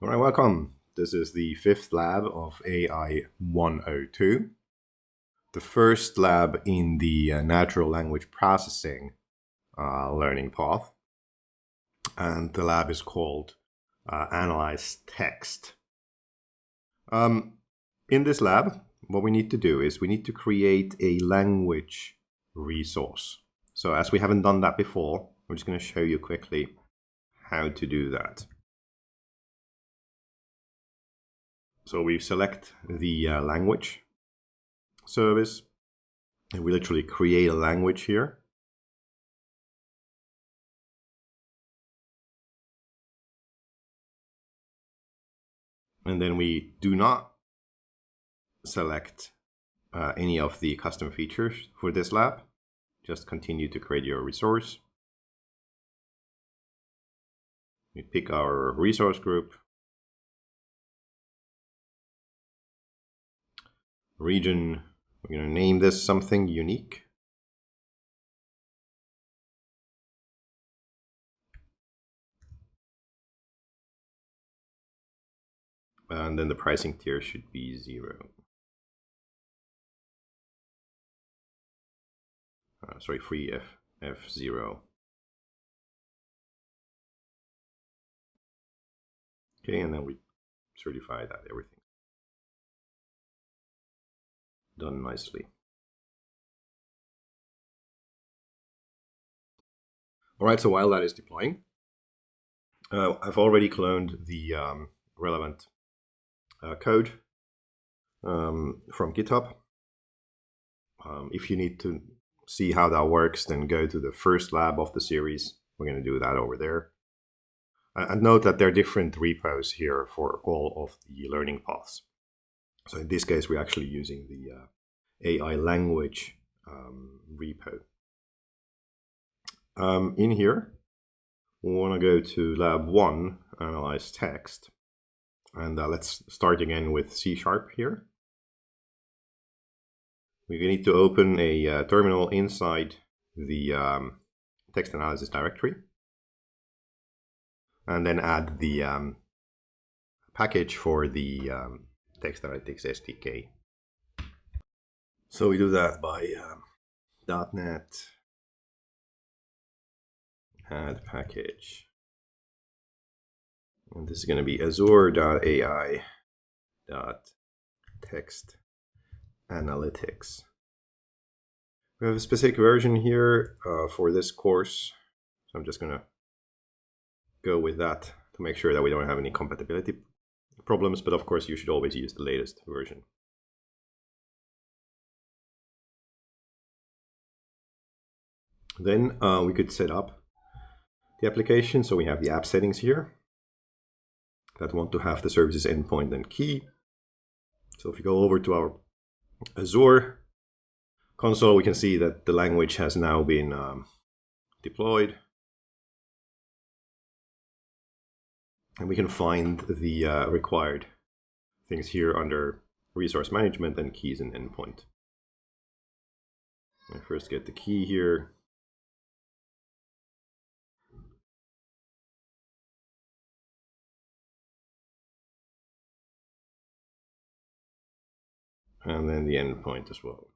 All right, welcome. This is the fifth lab of AI-102, the first lab in the natural language processing learning path. And the lab is called Analyze Text. In this lab, what we need to do is we need to create a language resource. So as we haven't done that before, I'm just going to show you quickly how to do that. So we select the language service, and we literally create a language here. And then we do not select any of the custom features for this lab. Just continue to create your resource. We pick our resource group. Region, we're going to name this something unique. And then the pricing tier should be 0. Sorry, free F0. Okay, and then we certify that everything done nicely. All right, so while that is deploying, I've already cloned the relevant code from GitHub. If you need to see how that works, then go to the first lab of the series. We're going to do that over there. And note that there are different repos here for all of the learning paths. So in this case, we're actually using the AI language repo. In here, we want to go to lab 1, analyze text. And let's start again with C# here. We need to open a terminal inside the text analysis directory. And then add the package for the text analytics SDK. So we do that by .NET add package. And this is going to be azure.ai.textanalytics. We have a specific version here for this course. So I'm just going to go with that to make sure that we don't have any compatibility problems. But of course, you should always use the latest version. Then we could set up the application. So we have the app settings here that want to have the services endpoint and key. So if we go over to our Azure console, we can see that the language has now been deployed. And we can find the required things here under resource management and keys and endpoint. I first get the key here. And then the endpoint as well.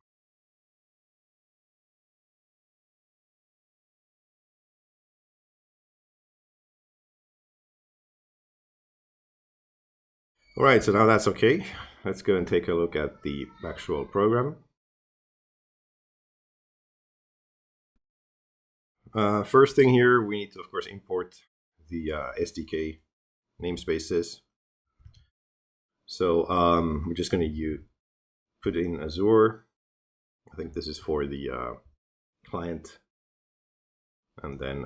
All right, so now that's okay. Let's go and take a look at the actual program. First thing here, we need to, of course, import the SDK namespaces. So we're just going to put in Azure. I think this is for the client. And then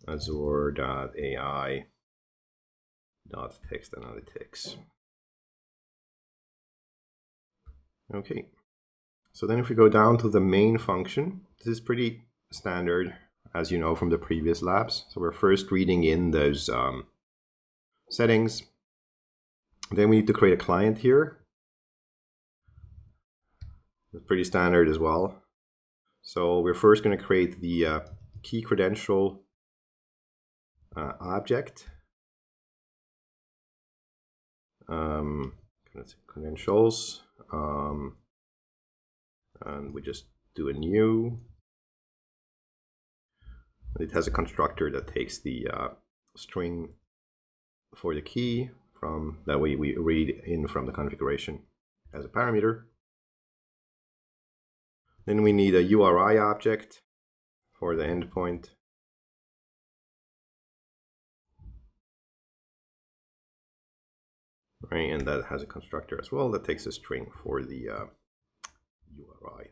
azure.ai.textanalytics. Okay. So then if we go down to the main function, this is pretty standard, as you know from the previous labs. So we're first reading in those settings. Then we need to create a client here. It's pretty standard as well. So we're first going to create the key credential object. credentials, and we just do a new. It has a constructor that takes the string for the key from that we read in from the configuration as a parameter. Then we need a URI object for the endpoint. Right, and that has a constructor as well that takes a string for the URI.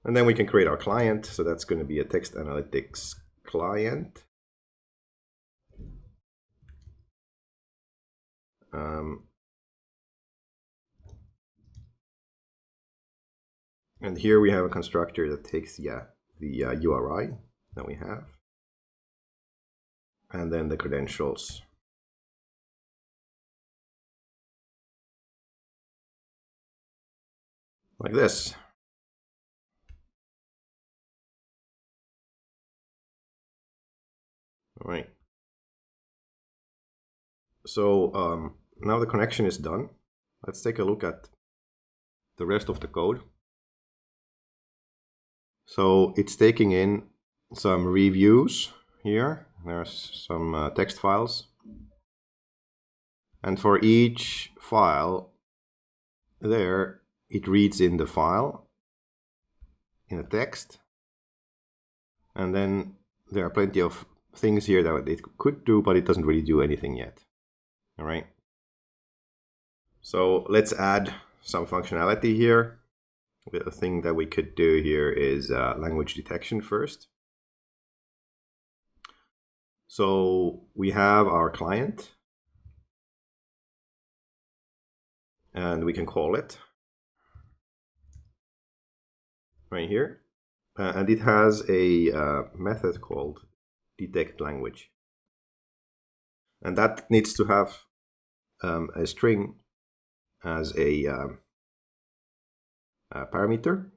And then we can create our client. So that's going to be a text analytics client. And here we have a constructor that takes the URI that we have, and then the credentials. Like this. All right. So now the connection is done. Let's take a look at the rest of the code. So it's taking in some reviews here. There's some text files. And for each file there, it reads in the file in a text. And then there are plenty of things here that it could do, but it doesn't really do anything yet. All right. So let's add some functionality here. The thing that we could do here is language detection first. So we have our client, and we can call it right here. And it has a method called detect language. And that needs to have a string as a parameter.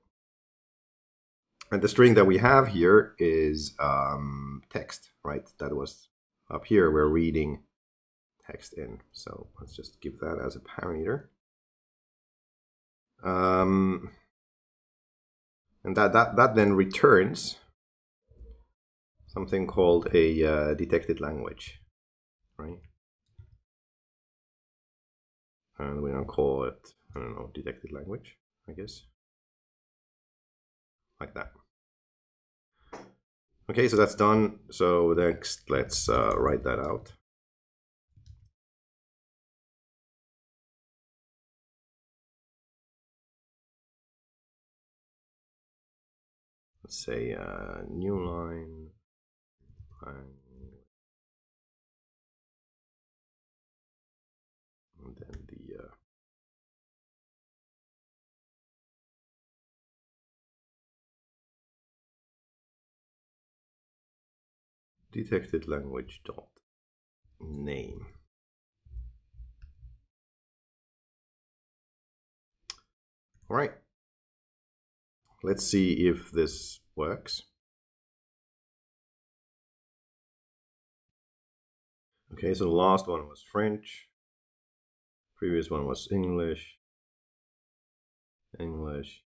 And the string that we have here is text, right? That was up here. We're reading text in. So let's just give that as a parameter. And that then returns something called a detected language, right? And we now call it, I don't know, detected language, I guess. Like that. Okay, so that's done. So next, let's write that out. Let's say new line, and then the detected language dot name. All right. Let's see if this works. Okay, so the last one was French. Previous one was English, English,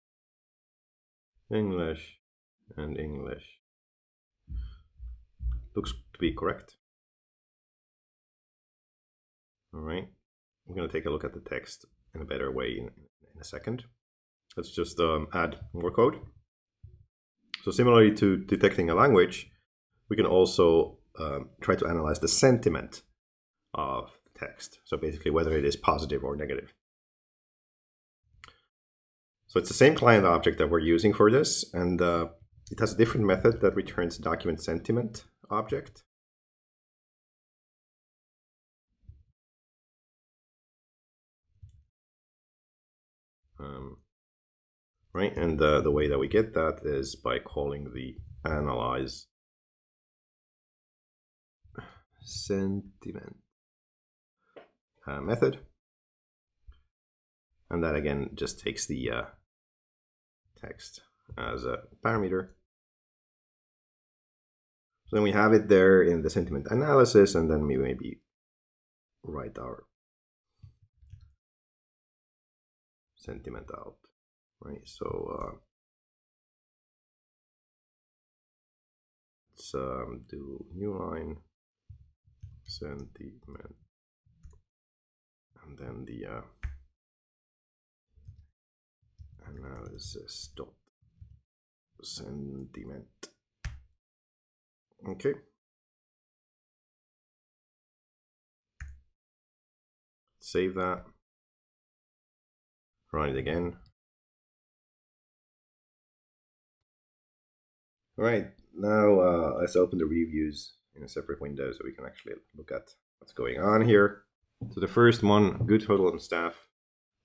English, and English. Looks to be correct. All right. I'm going to take a look at the text in a better way in a second. Let's just add more code. So similarly to detecting a language, we can also try to analyze the sentiment of the text. So basically whether it is positive or negative. So it's the same client object that we're using for this, and it has a different method that returns document sentiment object. Right, and the way that we get that is by calling the analyze sentiment method. And that again just takes the text as a parameter. So then we have it there in the sentiment analysis, and then we maybe write our sentiment out, right? So let's do new line sentiment, and then the analysis dot sentiment. Okay. Save that. Run it again. All right, now let's open the reviews in a separate window so we can actually look at what's going on here. So the first one, good hotel and staff,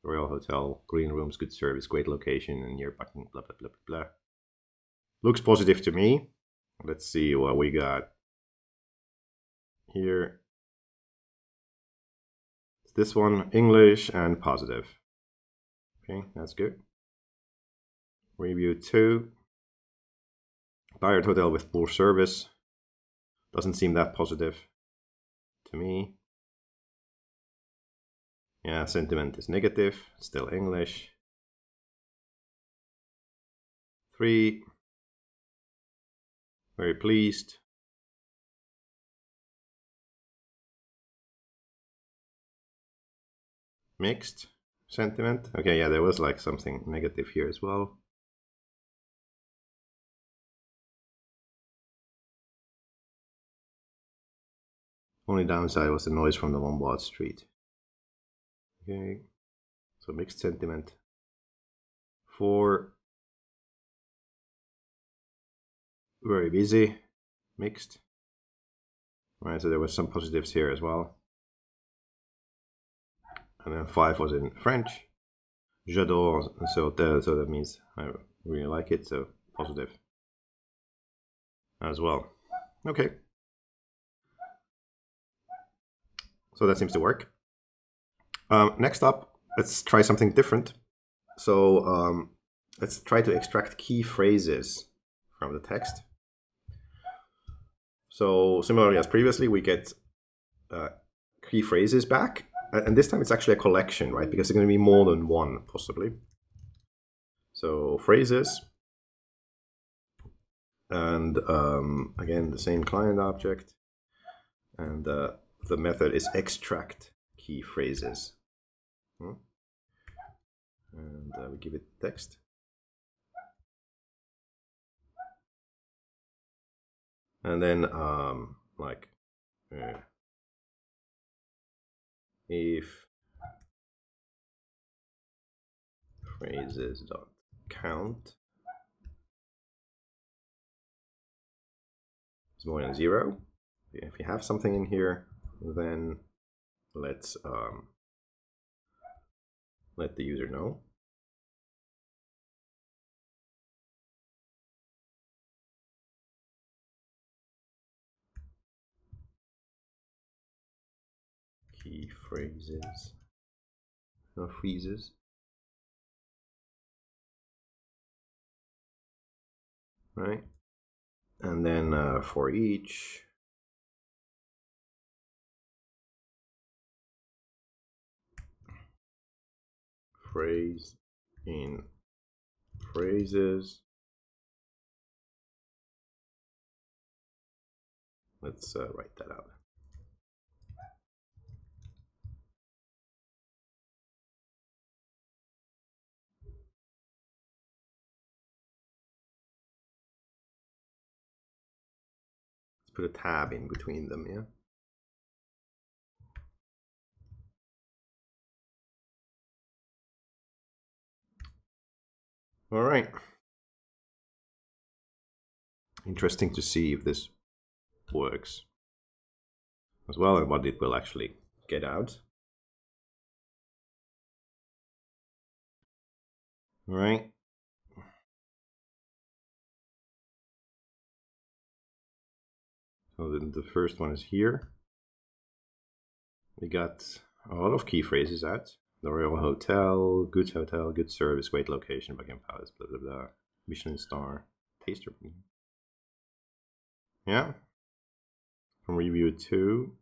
Royal Hotel, green rooms, good service, great location, and near parking, blah, blah, blah, blah, blah. Looks positive to me. Let's see what we got here. It's this one, English and positive. Okay, that's good. Review 2. Tired hotel with poor service. Doesn't seem that positive to me. Yeah, sentiment is negative, still English. 3. Very pleased. Mixed sentiment. Okay, yeah, there was like something negative here as well. Only downside was the noise from the Lombard Street. Okay, so mixed sentiment. 4. Very busy. Mixed. All right, so there was some positives here as well. And then 5 was in French. J'adore, so that means I really like it, so positive as well. Okay. So that seems to work. Next up, let's try something different. So let's try to extract key phrases from the text. So similarly as previously, we get key phrases back. And this time it's actually a collection, right? Because there's going to be more than one, possibly. So phrases. And again, the same client object. And the method is extract key phrases. And we give it text. And then like if phrases dot count is more than 0. If you have something in here, then let's let the user know. Key phrases, no phrases. Right, and then for each phrase in phrases, let's write that out. Let's put a tab in between them, yeah. All right. Interesting to see if this works as well and what it will actually get out. All right. So then the first one is here. We got a lot of key phrases out. The Royal Hotel, good service, great location, Buckingham Palace, blah, blah, blah. Michelin star, taster. Yeah. From review 2.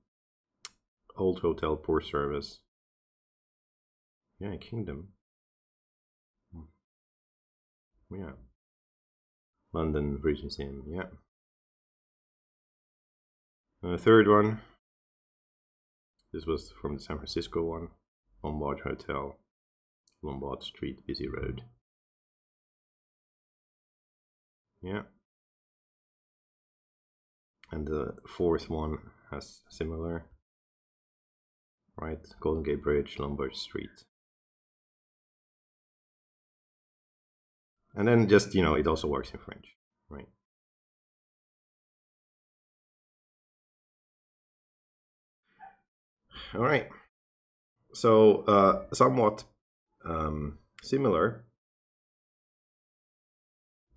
old hotel, poor service. Yeah, kingdom. Yeah. London, British Museum, yeah. The third one, this was from the San Francisco one. Lombard Hotel, Lombard Street, busy road. Yeah. And the fourth one has similar, right? Golden Gate Bridge, Lombard Street. And then just, it also works in French, right? All right. So somewhat similar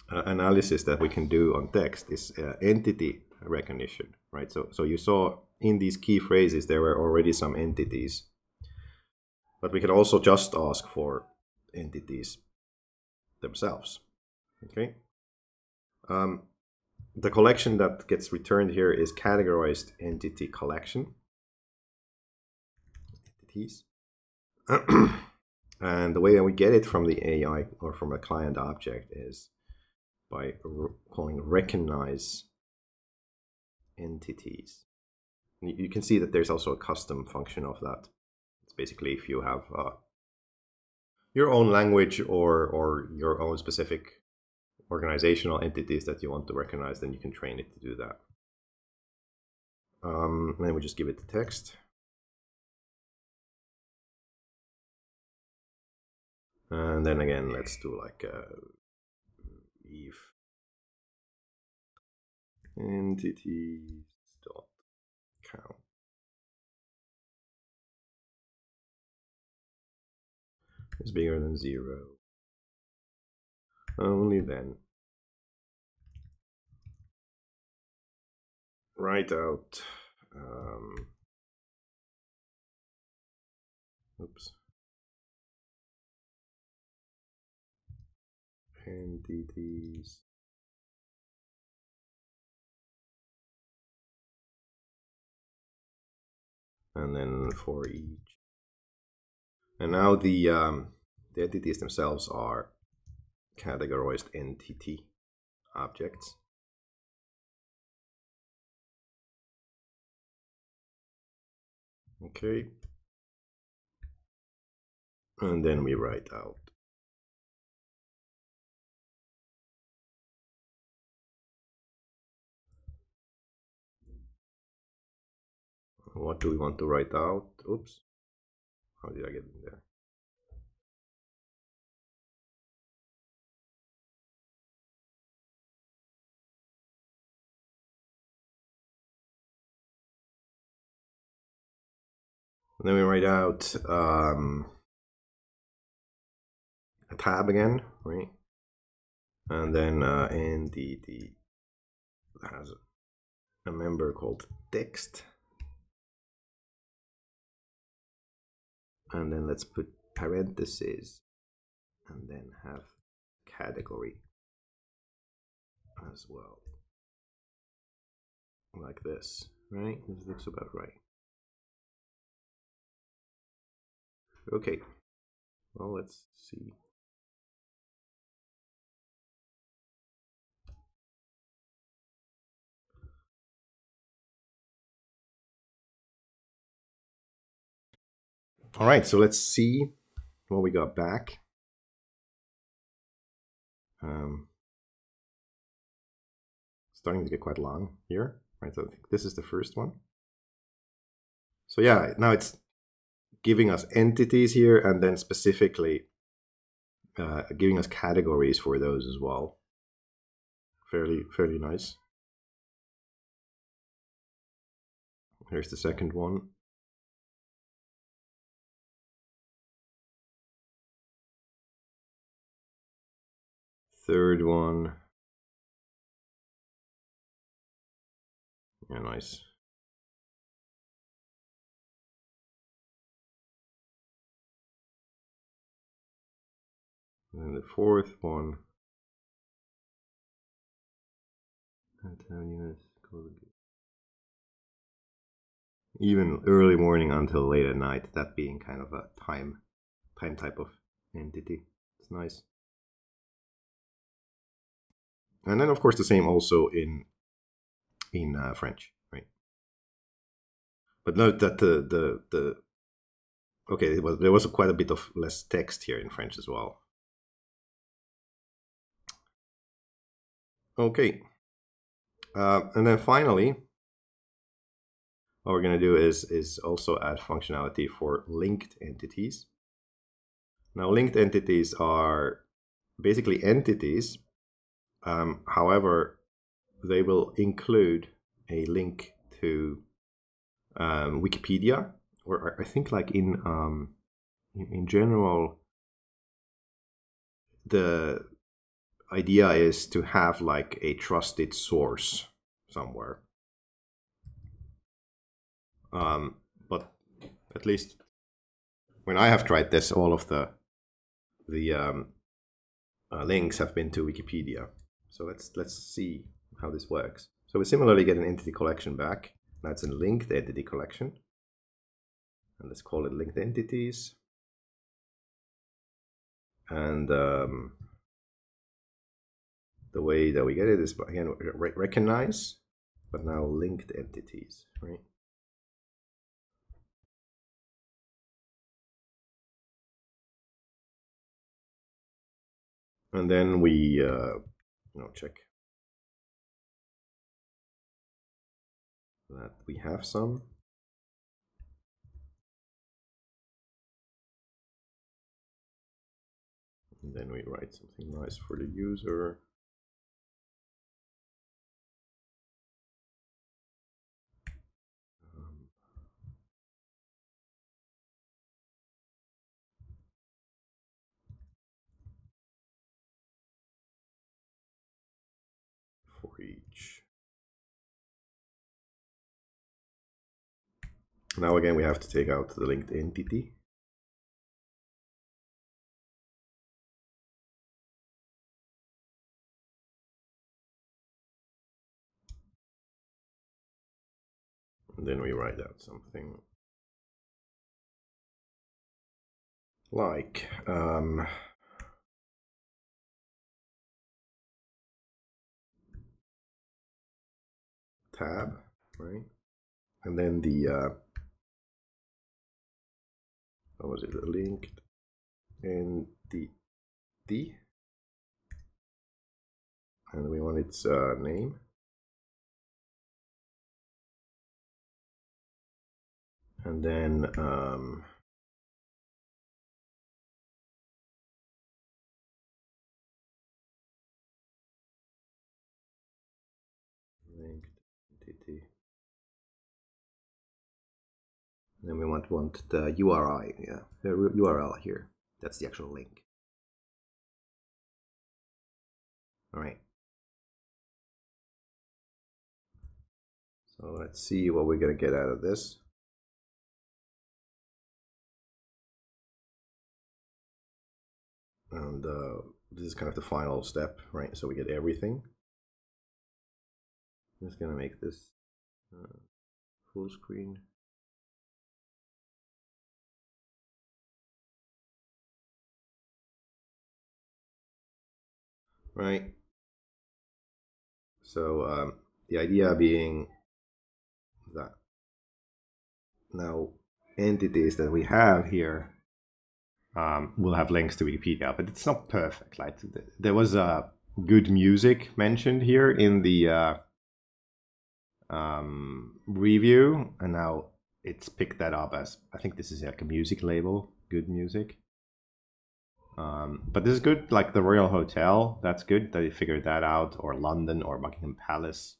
analysis that we can do on text is entity recognition, right? So you saw in these key phrases there were already some entities, but we can also just ask for entities themselves. Okay. The collection that gets returned here is categorized entity collection. Entities. And the way that we get it from the AI or from a client object is by calling recognize entities. You can see that there's also a custom function of that. It's basically if you have your own language or your own specific organizational entities that you want to recognize, then you can train it to do that. Then we just give it the text. And then again, let's do like if entities dot count is bigger than 0. Only then write out oops, entities and then for each. And now the entities themselves are categorized entity objects. Okay. And then we write out what do we want to write out. Oops, how did I get in there? And then we write out a tab again, right? And then entity has a member called text. And then let's put parentheses and then have category as well. Like this, right? This looks about right. Okay, well, let's see. All right, so let's see what we got back. Starting to get quite long here, right? So I think this is the first one. So yeah, now it's giving us entities here and then specifically giving us categories for those as well. Fairly nice. Here's the second one. Third one. Yeah, nice. And then the fourth one. even early morning until late at night, that being kind of a time type of entity. It's nice. And then of course the same also in French, right? But note that the okay, there was quite a bit of less text here in French as well. Okay, and then finally, what we're going to do is also add functionality for linked entities. Now, linked entities are basically entities. However, they will include a link to Wikipedia, or I think like in general, the idea is to have like a trusted source somewhere. But at least when I have tried this, all of the links have been to Wikipedia. So let's see how this works. So we similarly get an entity collection back. That's a linked entity collection, and let's call it linked entities. And the way that we get it is again recognize, but now linked entities, right? And then we check that we have some. And then we write something nice for the user. For each. Now again, we have to take out the linked entity. And then we write out something like tab, right? And then the what was it? The linked entity, and we want its name. And then linked entity. And then we want the URI, yeah, the URL here. That's the actual link. All right. So let's see what we're gonna get out of this. And this is kind of the final step, right? So we get everything. I'm just gonna make this full screen. Right. So the idea being that now entities that we have here will have links to Wikipedia, but it's not perfect. Like there was a good music mentioned here in the review, and now it's picked that up as, I think this is like a music label, good music. But this is good, like the Royal Hotel, that's good that they figured that out, or London or Buckingham Palace.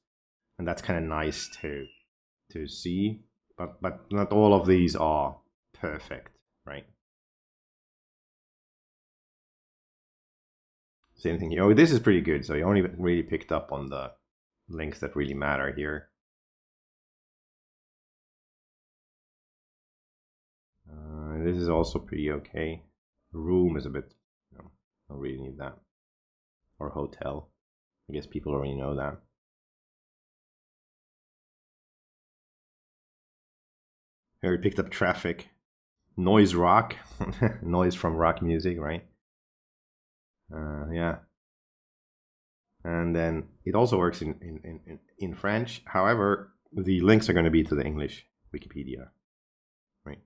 And that's kind of nice to see. But not all of these are perfect, right? Same thing here. Oh, this is pretty good. So you only really picked up on the links that really matter here. This is also pretty okay. Room is a bit, don't really need that. Or hotel. I guess people already know that. Here we picked up traffic, noise rock, noise from rock music, right? Yeah. And then it also works in French. However, the links are going to be to the English Wikipedia, right?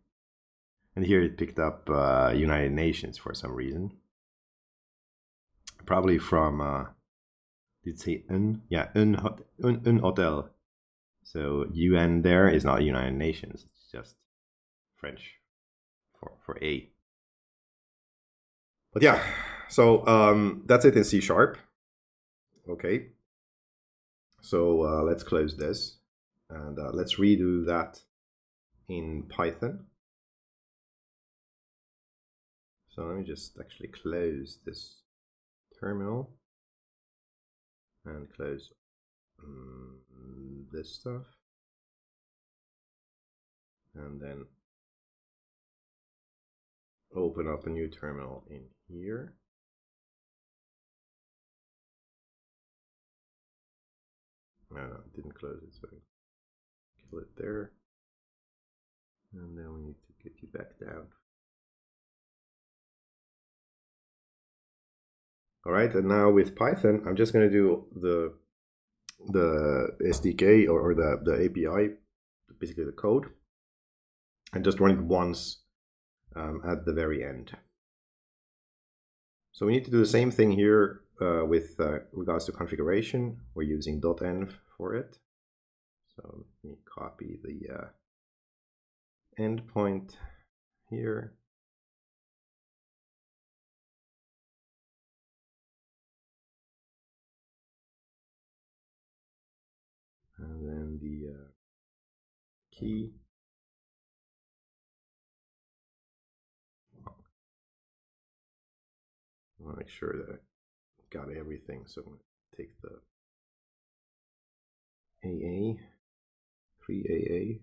And here it picked up United Nations for some reason. Probably from, did it say un? Yeah, un hotel. So UN there is not United Nations. It's just French for A. But yeah, so that's it in C#. Okay. So let's close this and let's redo that in Python. So let me just actually close this terminal and close this stuff. And then open up a new terminal in here. No, it didn't close it, so kill it there. And then we need to get you back down. All right, and now with Python, I'm just going to do the SDK or the API, basically the code, and just run it once at the very end. So we need to do the same thing here with regards to configuration. We're using .env for it. So let me copy the endpoint here. And then the key. I want to make sure that I got everything. So I'm going to take the AA, free AA.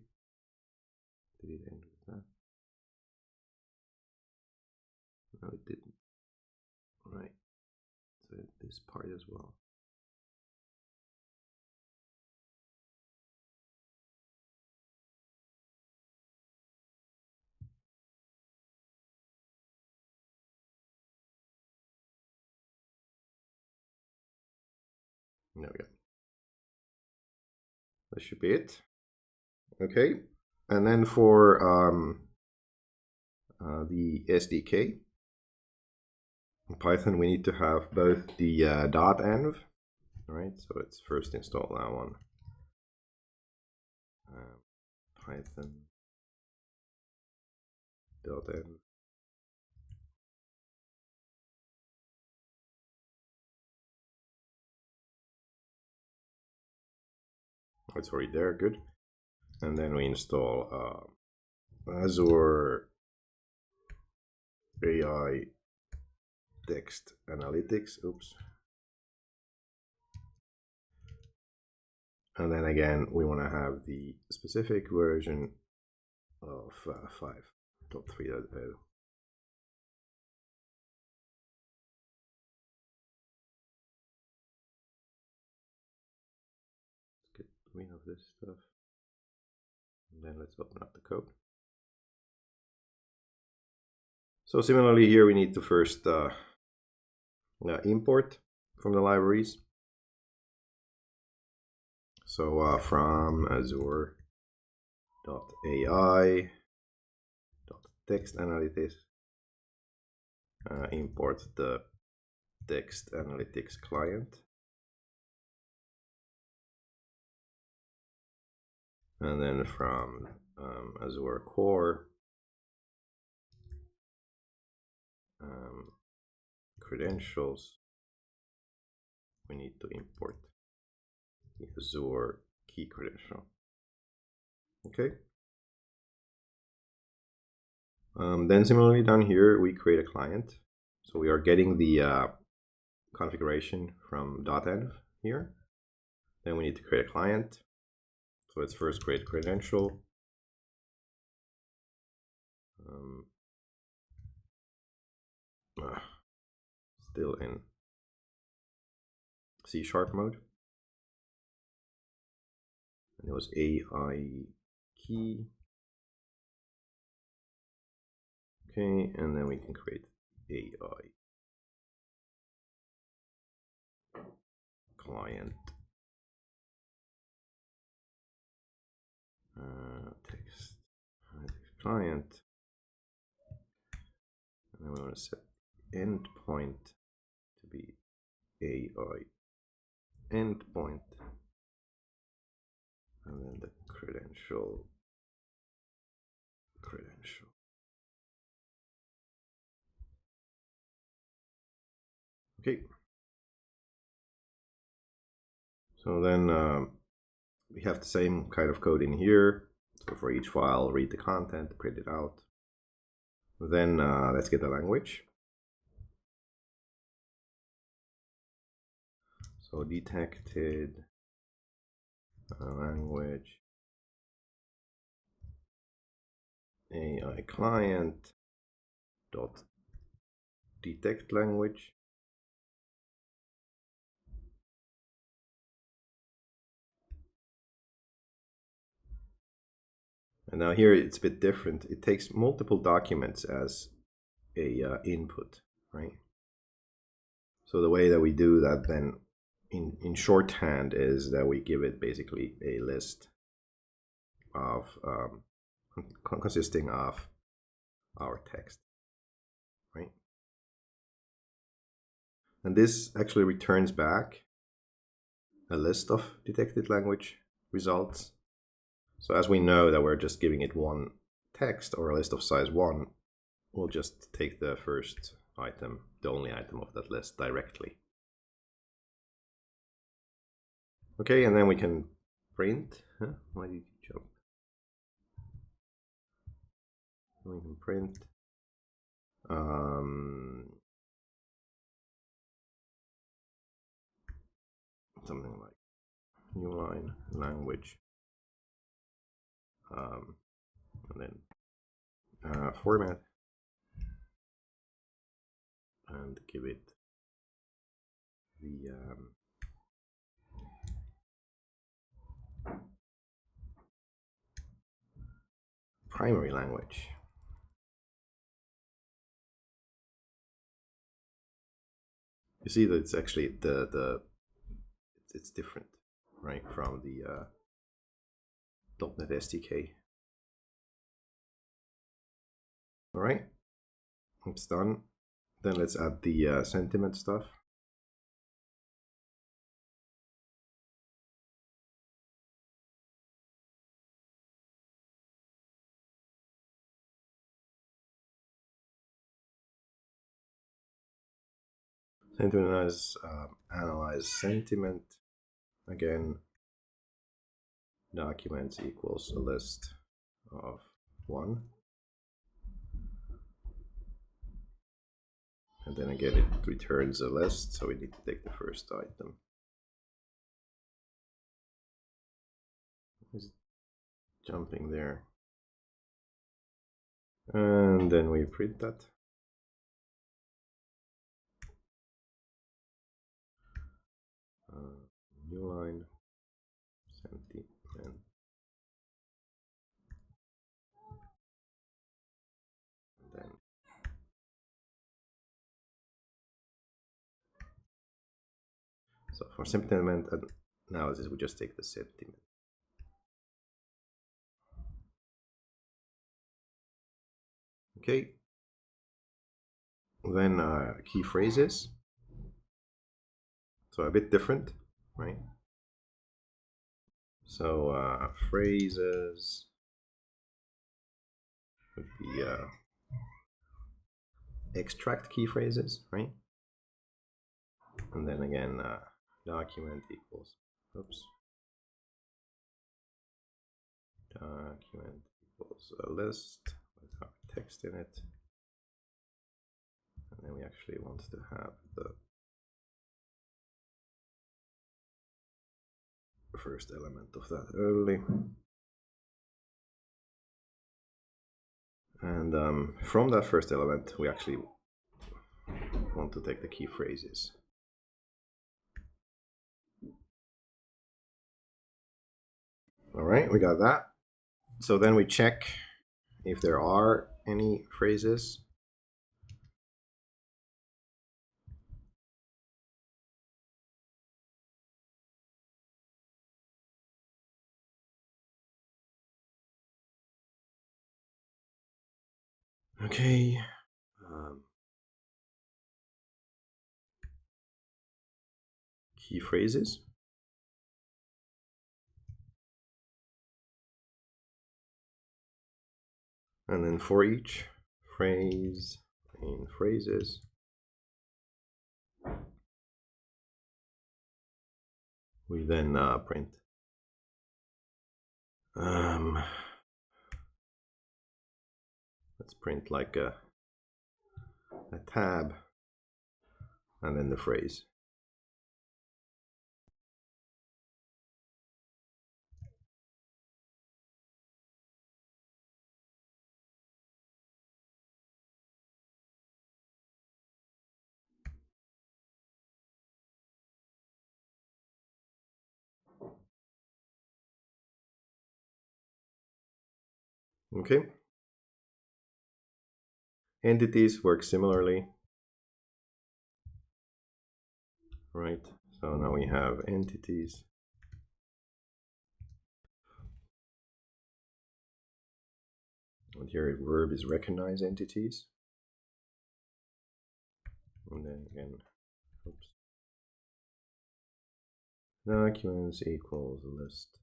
Did it end with that? No, it didn't. Right. So this part as well. There we go. That should be it. Okay. And then for the SDK, in Python, we need to have both the .env, right? So let's first install that one. Python .env. It's already there, good. And then we install Azure AI text analytics. Oops. And then again, we want to have the specific version of 5.3.0. Let's get rid of this stuff. And then let's open up the code. So similarly here, we need to first import from the libraries. So from Azure.ai text analytics, import the text analytics client. And then from Azure core, credentials, we need to import the Azure key credential. Okay. Then similarly down here, we create a client. So we are getting the configuration from .env here. Then we need to create a client. So let's first create credential. Still in C# mode. And it was AI key. Okay, and then we can create AI client text client, and then we want to set endpoint to be AI endpoint, and then the credential. Okay. So then we have the same kind of code in here. So for each file, read the content, print it out. Then let's get the language. So detected language AI client dot detect language. And now here it's a bit different. It takes multiple documents as a input, right? So the way that we do that then in shorthand is that we give it basically a list of consisting of our text, right? And this actually returns back a list of detected language results. So as we know that we're just giving it one text or a list of size 1, we'll just take the first item, the only item of that list directly. Okay, and then we can print. Huh? Why did you jump? We can print something like new line language, and then format, and give it the primary language. You see that it's actually it's different, right, from the .NET SDK. All right, it's done. Then let's add the sentiment stuff. Sentiment analyze sentiment. Again, documents equals a list of 1. And then again, it returns a list, so we need to take the first item. Is it jumping there? And then we print that. New line, sentiment. And then so for sentiment analysis, we just take the sentiment. Okay. Then key phrases. So a bit different, right? So phrases would be extract key phrases, right? And then again, document equals, oops, document equals a list with our text in it. And then we actually want to have the first element of that early. And from that first element, we actually want to take the key phrases. All right, we got that. So then we check if there are any phrases? Okay. Key phrases. And then for each phrase in phrases, we then print. Let's print like a tab and then the phrase. Okay. Entities work similarly, right? So now we have entities. And here verb is recognize entities. And then again, oops. Documents equals list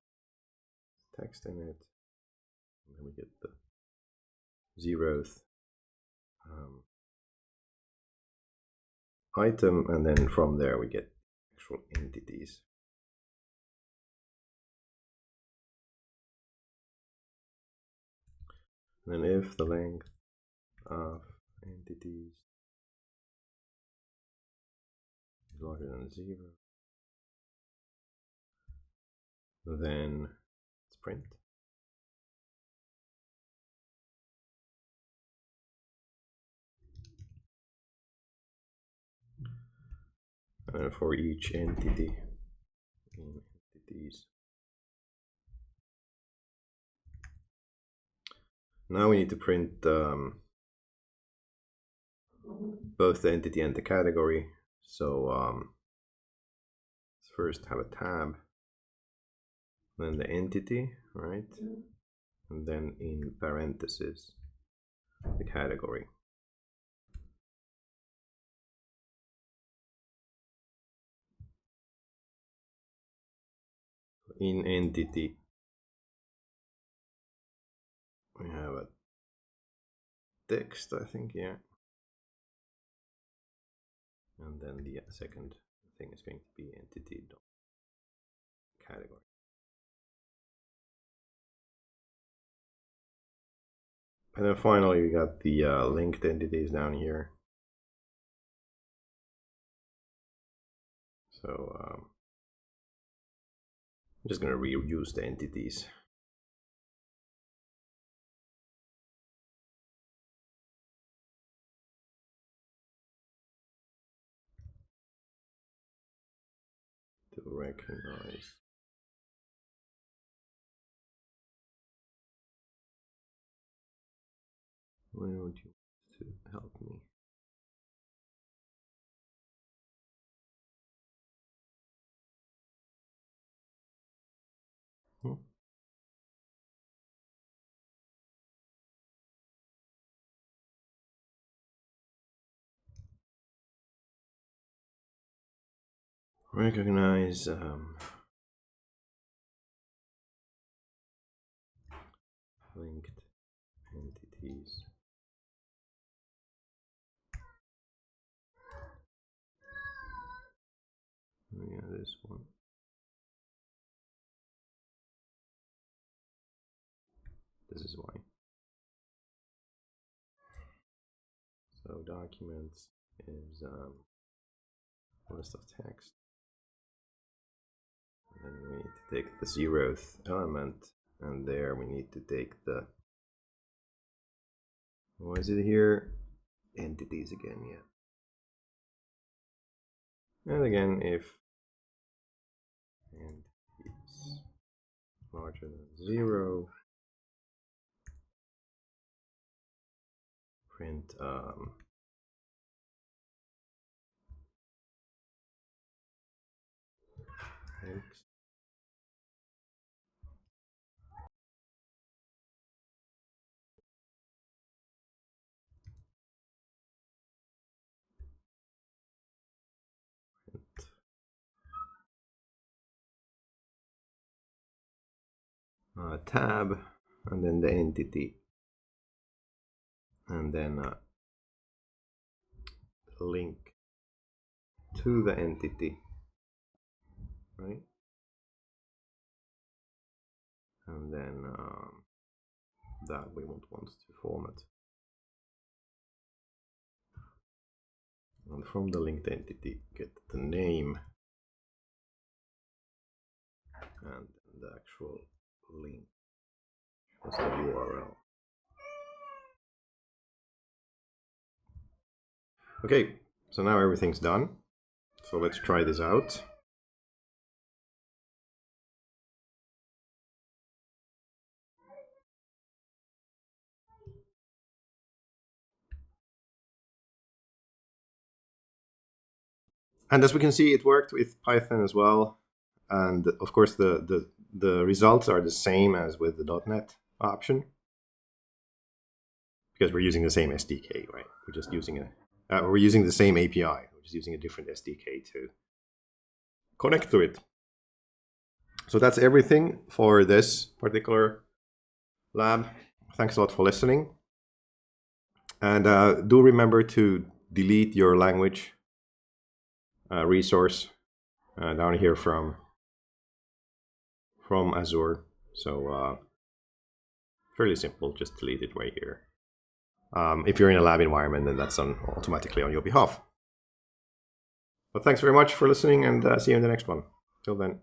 text in it. And then we get the 0th item, and then from there we get actual entities. And then if the length of entities is larger than 0, then it's print. And for each entity in entities. Now we need to print both the entity and the category. So let's first have a tab, then the entity, right? And then in parentheses, the category. In entity, we have a text, I think, yeah. And then the second thing is going to be entity category. And then finally, we got the linked entities down here. So I'm just going to reuse the entities. To recognize. Why don't you to help me? Recognize linked entities. Oh, yeah, this one. This is why. So documents is list of text. And then we need to take the 0th element, and there we need to take the, what is it here? Entities again, yeah. And again, if entities larger than 0, print text. Tab, and then the entity, and then link to the entity, right? And then that we won't want to format. And from the linked entity, get the name and the actual link as the URL. Okay, so now everything's done. So let's try this out. And as we can see, it worked with Python as well. And of course, the results are the same as with the .NET option, because we're using the same SDK, right? We're just using we're using the same API. We're just using a different SDK to connect to it. So that's everything for this particular lab. Thanks a lot for listening. And do remember to delete your language resource down here from Azure. So fairly simple, just delete it right here. If you're in a lab environment, then that's done automatically on your behalf. But thanks very much for listening, and see you in the next one. Till then.